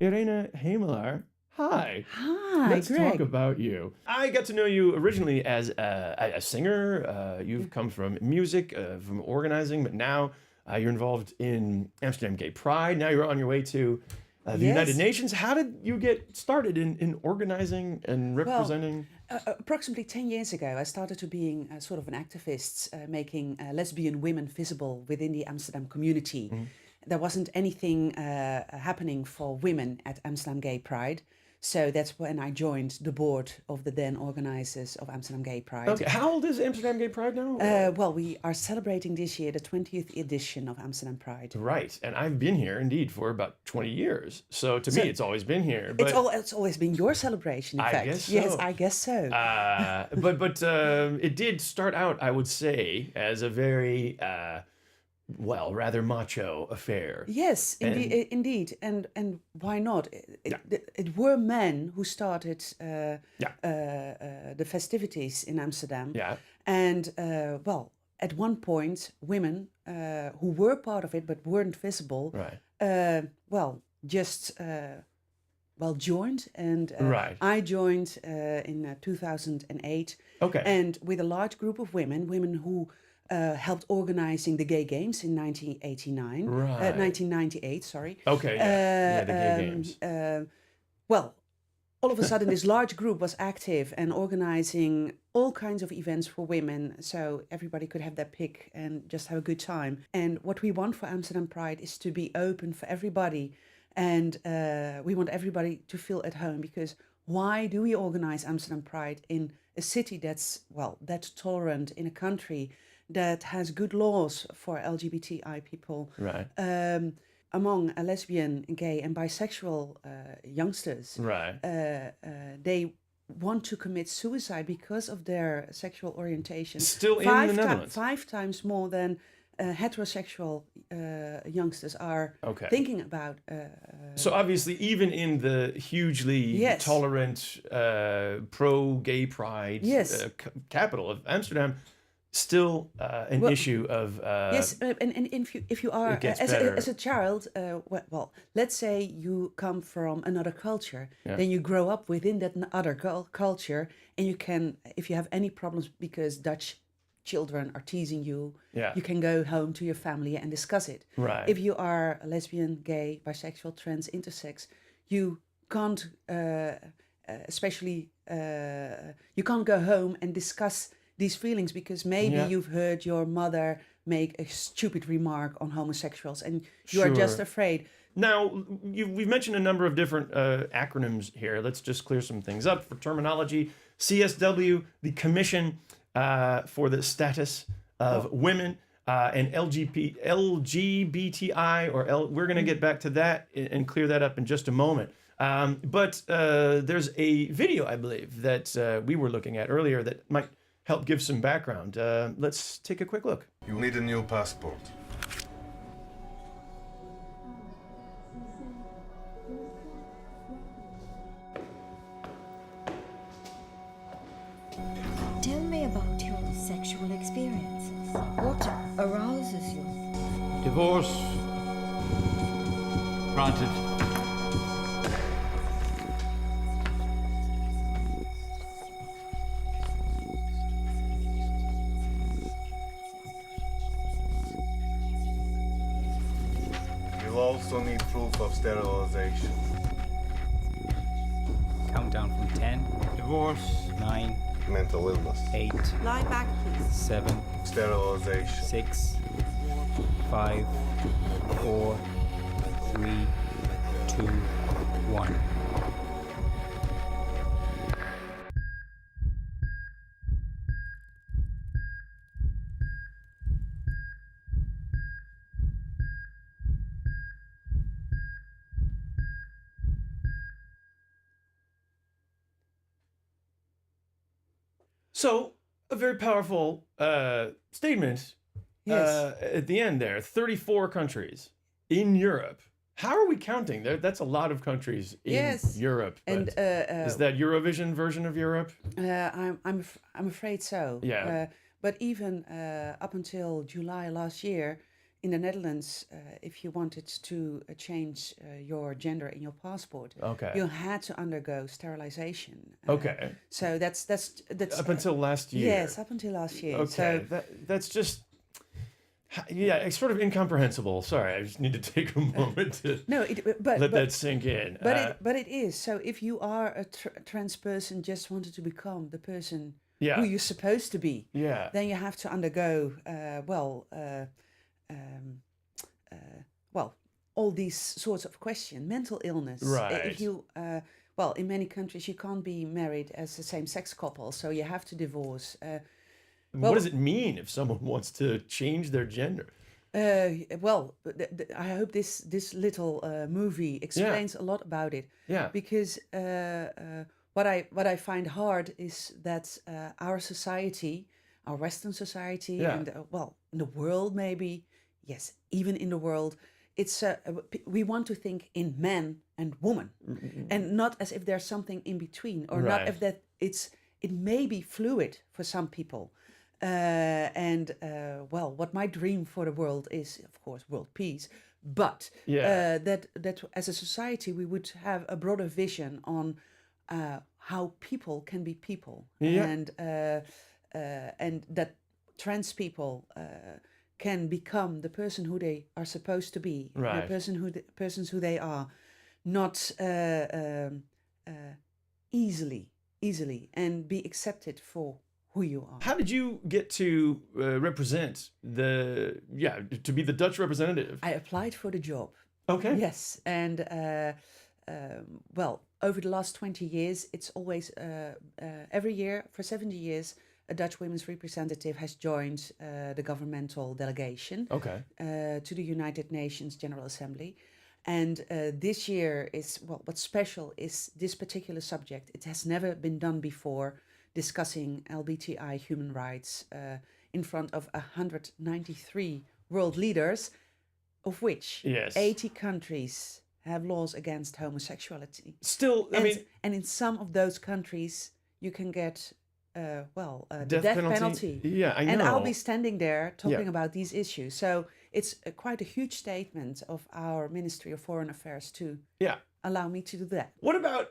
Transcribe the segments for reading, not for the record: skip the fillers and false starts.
Irene Hemelaar. Hi. Hi, Let's talk Greg. about you. I got to know you originally as a singer. You've come from music, from organizing, but now you're involved in Amsterdam Gay Pride. Now you're on your way to the United Yes. Nations. How did you get started in organizing and Well, representing? approximately 10 years ago, I started to being sort of an activist, making lesbian women visible within the Amsterdam community. Mhm. There wasn't anything happening for women at Amsterdam Gay Pride. So that's when I joined the board of the then organizers of Amsterdam Gay Pride. Okay, how old is Amsterdam Gay Pride now? Well, we are celebrating this year the 20th edition of Amsterdam Pride. Right, and I've been here indeed for about 20 years. So to me, So it's always been here. it's always been your celebration, in I fact. guess Yes, so. I guess so. But it did start out, I would say, as a very rather macho affair. Yes, indeed, And indeed, and why not? yeah, It were men who started yeah, the festivities in Amsterdam, yeah, and well, at one point, women who were part of it but weren't visible, right, well, just joined, and right. I joined in 2008, Okay, and with a large group of women who helped organizing the Gay Games in 1989, right. 1998, sorry. Okay, yeah, yeah, the gay games. Well, all of a sudden, this large group was active and organizing all kinds of events for women, so everybody could have their pick and just have a good time. And what we want for Amsterdam Pride is to be open for everybody, and we want everybody to feel at home, because why do we organize Amsterdam Pride in a city that's tolerant, in a country that has good laws for LGBTI people, Right, among lesbian, gay, and bisexual youngsters? right. They want to commit suicide because of their sexual orientation Still in the Netherlands. 5 times more than heterosexual youngsters are Okay. thinking about. So obviously, even in the hugely Yes, tolerant, pro-gay pride yes. capital of Amsterdam, still an Well, issue of yes, and if you are it gets as better. as a child, let's say you come from another culture, Yeah. then you grow up within that other culture, and you can, if you have any problems because Dutch children are teasing you, Yeah. you can go home to your family and discuss it. Right. If you are a lesbian, gay, bisexual, trans, intersex, you can't, especially, you can't go home and discuss these feelings, because maybe Yeah. you've heard your mother make a stupid remark on homosexuals and you are just Sure. afraid. Now, we've mentioned a number of different acronyms here. Let's just clear some things up for terminology. CSW, the Commission for the Status of Women, and LGBTI, we're going to get back to that and clear that up in just a moment. But there's a video, I believe, that we were looking at earlier that might help give some background. Let's take a quick look. You'll need a new passport. Tell me about your sexual experiences. What arouses you? Divorce granted. You'll also need proof of sterilization. Countdown from 10. Divorce. 9, Mental illness. 8, Lie back, please. 7, Sterilization. 6, 5, 4, 3, 2, 1. So, a very powerful statement Yes. at the end there. 34 countries in Europe. How are we counting? That's a lot of countries in Yes. Europe. And But is that Eurovision version of Europe? I'm afraid so. Yeah. But even up until July last year, in the Netherlands, if you wanted to change your gender in your passport, Okay. you had to undergo sterilization. Okay. So that's Up until last year. Yes, up until last year. Okay. So That's just. Yeah, it's sort of incomprehensible. Sorry, I just need to take a moment to no, let that sink in. but it is. So if you are a trans person, just wanted to become the person Yeah. who you're supposed to be, Yeah. then you have to undergo all these sorts of questions, mental illness. Right. If you in many countries you can't be married as a same-sex couple, so you have to divorce. What does it mean if someone wants to change their gender? I hope this little movie explains a lot about it. Yeah. Because what I find hard is that our society, our Western society, Yeah. and in the world maybe, yes, even in the world, it's we want to think in man and woman, and not as if there's something in between, or not Right. if that it may be fluid for some people. What my dream for the world is, of course, world peace. But Yeah. that as a society we would have a broader vision on how people can be people, Yeah. and that trans people can become the person who they are supposed to be, Right. persons who they are, not easily, and be accepted for who you are. How did you get to represent to be the Dutch representative? I applied for the job. Okay. Yes, and over the last 20 years, it's always every year for 70 years, a Dutch women's representative has joined the governmental delegation Okay. to the United Nations General Assembly. And this year is, what's special is this particular subject. It has never been done before, discussing LGBTI human rights in front of 193 world leaders, of which Yes. 80 countries have laws against homosexuality. Still, I mean, And in some of those countries, you can get the Death death penalty? penalty. Yeah, I And I'll know. be standing there talking Yeah. about these issues. So it's quite a huge statement of our Ministry of Foreign Affairs to yeah. allow me to do that. What about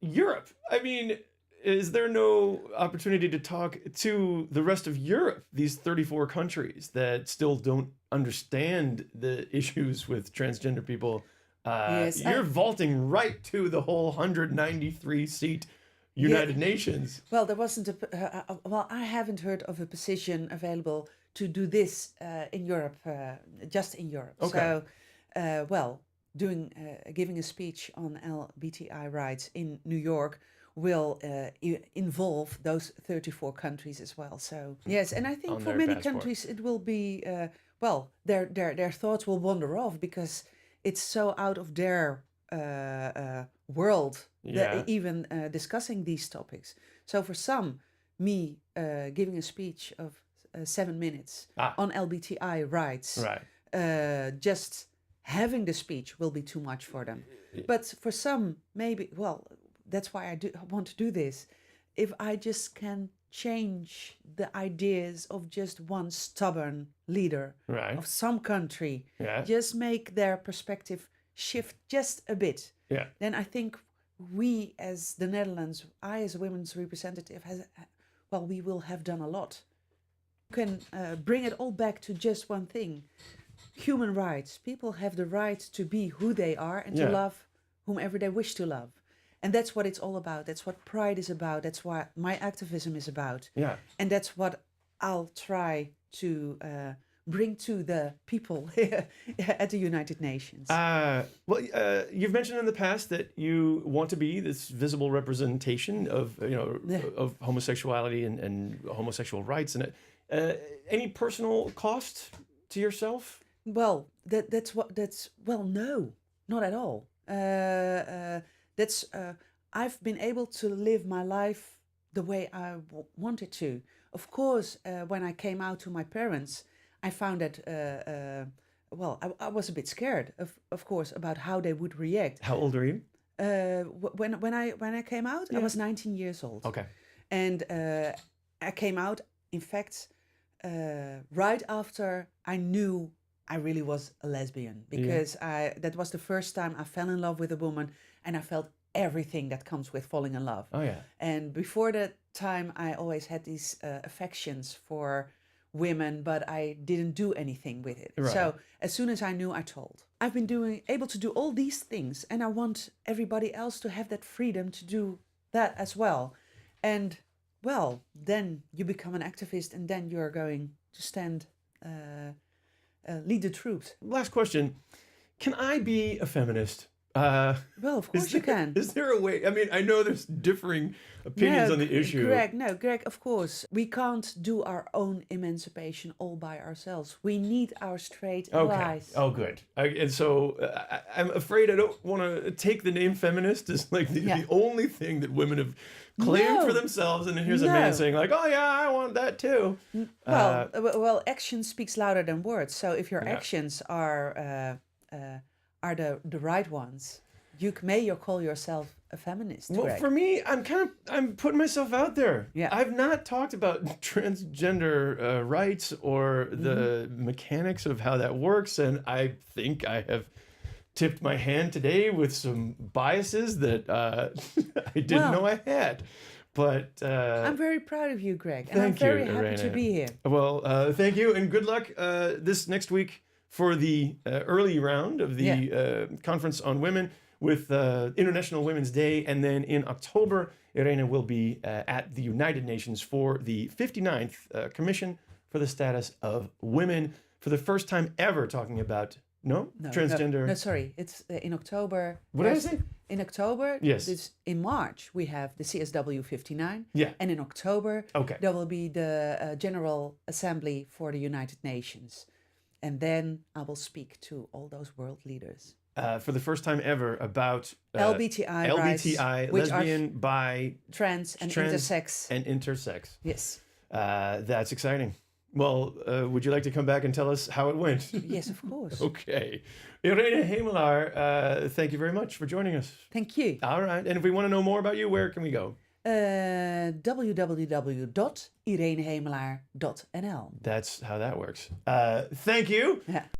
Europe? I mean, is there no opportunity to talk to the rest of Europe, these 34 countries that still don't understand the issues with transgender people? Yes, You're vaulting right to the whole 193 seat United Nations. Well, there wasn't I haven't heard of a position available to do this in Europe, just in Europe. Okay. So, giving a speech on LGBTI rights in New York will involve those 34 countries as well. So yes, and I think On for their many passport. countries it will be their thoughts will wander off because it's so out of their world Yeah. that even discussing these topics. So for some, me giving a speech of 7 minutes on LGBTI rights, Right. just having the speech will be too much for them. But for some, maybe, that's why I want to do this. If I just can change the ideas of just one stubborn leader Right. of some country, Yeah. just make their perspective shift just a bit, Yeah. then I think we as the Netherlands, I as a women's representative, we will have done a lot. You can bring it all back to just one thing. Human rights. People have the right to be who they are and to Yeah. love whomever they wish to love. And that's what it's all about. That's what Pride is about. That's what my activism is about. Yeah. And that's what I'll try to bring to the people at the United Nations. You've mentioned in the past that you want to be this visible representation of of homosexuality and homosexual rights. And any personal cost to yourself? Well, no, not at all. I've been able to live my life the way I wanted to. Of course, when I came out to my parents, I found that, I was a bit scared, of course, about how they would react. How old are you? When I came out, I was 19 years old. Okay. And I came out, in fact, right after I knew I really was a lesbian, because that was the first time I fell in love with a woman, and I felt everything that comes with falling in love. Oh, yeah. And before that time, I always had these affections for women, but I didn't do anything with it. Right. So as soon as I knew, I told. I've been able to do all these things, and I want everybody else to have that freedom to do that as well. And well, then you become an activist, and then you're going to stand, lead the troops. Last question. Can I be a feminist? Well, of course you can. Is there a way? I mean, I know there's differing opinions on the issue. Greg, of course. We can't do our own emancipation all by ourselves. We need our straight allies. Oh, good. And so I'm afraid I don't want to take the name feminist as like the only thing that women have claimed for themselves. And then here's a man saying like, oh, yeah, I want that too. Well, action speaks louder than words. So if your actions are the right ones, you may call yourself a feminist. Well, Greg. for me, I'm putting myself out there. Yeah. I've not talked about transgender rights or the mechanics of how that works, and I think I have tipped my hand today with some biases that I didn't know I had. But I'm very proud of you, Greg, and I'm thank you, very happy Irene. to be here. Well, thank you, and good luck this next week for the early round of the Conference on Women with International Women's Day. And then in October, Irene will be at the United Nations for the 59th Commission for the Status of Women for the first time ever talking about, transgender. No, sorry. It's in October. What did I say? In October, Yes. In March, we have the CSW 59. Yeah. And in October, Okay. there will be the General Assembly for the United Nations. And then I will speak to all those world leaders. For the first time ever about LBTI rights, which lesbian, bi, trans and intersex. And intersex. Yes. That's exciting. Well, would you like to come back and tell us how it went? Yes, of course. Okay. Irene Hemelaar, thank you very much for joining us. Thank you. All right. And if we want to know more about you, where can we go? www.irenehemelaar.nl. That's how that works. Thank you. Yeah.